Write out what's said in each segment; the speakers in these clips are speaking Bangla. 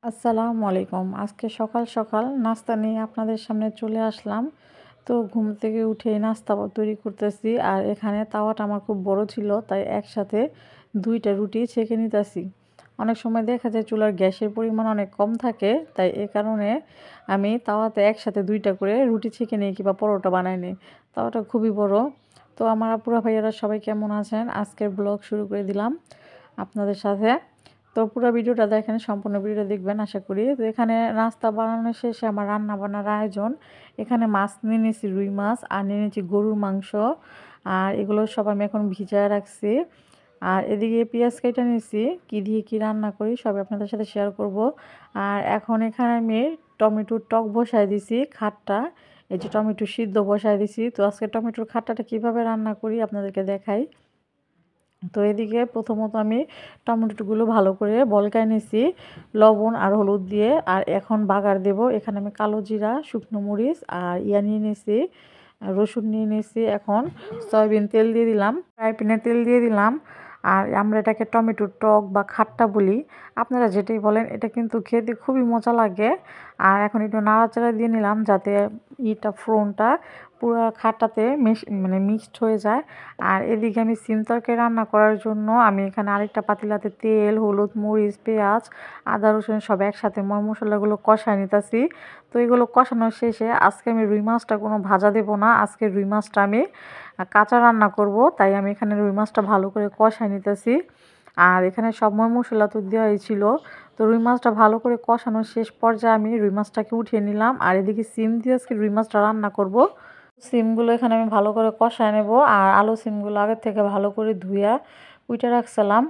আসসালামু আলাইকুম। আজকে সকাল সকাল নাস্তা নিয়ে আপনাদের সামনে চলে আসলাম। তো ঘুম থেকে উঠেই নাস্তা তৈরি করতেছি। আর এখানে তাওয়াটা আমার খুব বড় ছিল, তাই একসাথে 2টা রুটি ছেঁকে নিতেছি। অনেক সময় দেখা যায় চুলার গ্যাসের পরিমাণ অনেক কম থাকে, তাই এ কারণে আমি তাওয়াতে একসাথে 2টা করে রুটি ছেঁকে নিই কিংবা পরোটা বানাই নিই। তাওয়াটা খুবই বড়। তো আমার আপুরা ভাইয়ারা সবাই কেমন আছেন? আজকের ব্লগ শুরু করে দিলাম আপনাদের সাথে। তো পুরো ভিডিওটা দেখেন, সম্পূর্ণ ভিডিওটা দেখবেন আশা করি। তো এখানে নাস্তা বানানো শেষে আমার রান্না বান্নার আয়োজন। এখানে মাছ নিয়ে নিয়েছি, রুই মাছ, আর নিয়ে নিয়েছি গরুর মাংস। আর এগুলো সব আমি এখন ভিজায় রাখছি। আর এদিকে পেঁয়াজ কেটে নিয়েছি, কী দিয়ে কী রান্না করি সবই আপনাদের সাথে শেয়ার করব। আর এখন এখানে আমি টমেটোর টক বসায় দিছি, খাট্টা। এই যে টমেটো সিদ্ধ বসায় দিছি। তো আজকে টমেটোর খাট্টাটা কীভাবে রান্না করি আপনাদেরকে দেখাই। তো এদিকে প্রথমত আমি টমেটোগুলো ভালো করে বলকায় নিয়েছি লবণ আর হলুদ দিয়ে। আর এখন বাগার দেব। এখানে আমি কালো জিরা, শুকনো মরিচ আর নিয়ে নিয়েছি, রসুন নিয়ে নিয়েছি। এখন সয়াবিন তেল দিয়ে দিলাম, ফ্রাই প্যানে তেল দিয়ে দিলাম। আর আমরা এটাকে টমেটোর টক বা খাট্টা বলি, আপনারা যেটাই বলেন। এটা কিন্তু খেতে খুবই মজা লাগে। আর এখন একটু নাড়াচাড়া দিয়ে নিলাম যাতে ফোড়নটা পুরো খাট্টাতে মিক্সড হয়ে যায়। আর এদিকে আমি সিম তরকারি রান্না করার জন্য আমি এখানে আরেকটা পাতিলাতে তেল, হলুদ, মরিচ, পেঁয়াজ, আদা, রসুন সব একসাথে মশলাগুলো কষায় নিতেছি। তো এগুলো কষানোর শেষে আজকে আমি রুই মাছটা কোনো ভাজা দেব না, আজকে রুই মাছটা আমি কাঁচা রান্না করব। তাই আমি এখানে রুই মাছটা ভালো করে কষায় নিতেছি। আর এখানে সব মশলা তো দেওয়াই ছিল। তো রুই মাছটা ভালো করে কষানোর শেষ পর্যায়ে আমি রুই মাছটাকে উঠিয়ে নিলাম। আর এদিকে সিম দিয়ে আজকে রুই মাছটা রান্না করব। সিমগুলো এখানে আমি ভালো করে কষায় নেব। আর আলু সিমগুলো আগের থেকে ভালো করে ধুইয়া কুইটা রাখছিলাম।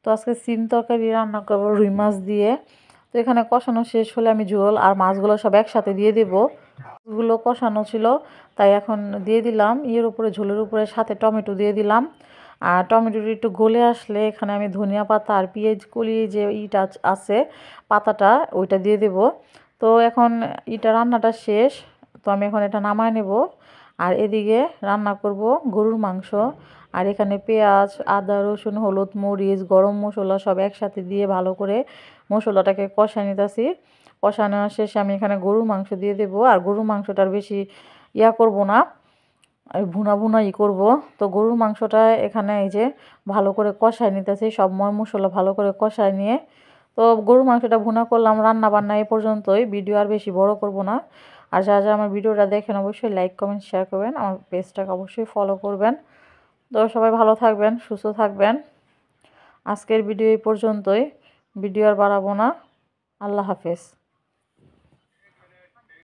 তো আজকে সিম তরকারি রান্না করবো রুই মাছ দিয়ে। তো এখানে কষানো শেষ হলে আমি ঝোল আর মাছগুলো সব একসাথে দিয়ে দেব। মাছগুলো কষানো ছিল, তাই এখন দিয়ে দিলাম উপরে, ঝোলের উপরে, সাথে টমেটো দিয়ে দিলাম। আর টমেটোটা একটু গলে আসলে এখানে আমি ধনিয়া পাতা আর পেঁয়াজ কলি যে আছে পাতাটা, ওইটা দিয়ে দেব। তো এখন রান্নাটা শেষ। তো আমি এখন এটা নামায় নেব। আর এদিকে রান্না করব গরুর মাংস। আর এখানে পেঁয়াজ, আদা, রসুন, হলুদ, মরিচ, গরম মশলা সব একসাথে দিয়ে ভালো করে মশলাটাকে কষায় নিতেছি। কষানোর শেষে আমি এখানে গরুর মাংস দিয়ে দেব। আর গরুর মাংসটার বেশি করব না, ভুনা ভুনাই করব। তো গরুর মাংসটা এখানে এই যে ভালো করে কষায় নিতেছি, সব মশলা ভালো করে কষায় নিয়ে। তো গরুর মাংসটা ভুনা করলাম। রান্না বান্না এই পর্যন্তই, ভিডিও আর বেশি বড় করব না। আর যারা যারা আমার ভিডিওটা দেখেন অবশ্যই লাইক, কমেন্ট, শেয়ার করবেন। আমার পেজটাকে অবশ্যই ফলো করবেন। তো সবাই ভালো থাকবেন, সুস্থ থাকবেন। আজকের ভিডিও এই পর্যন্তই, ভিডিও আর বাড়াবো না। আল্লাহ হাফেজ।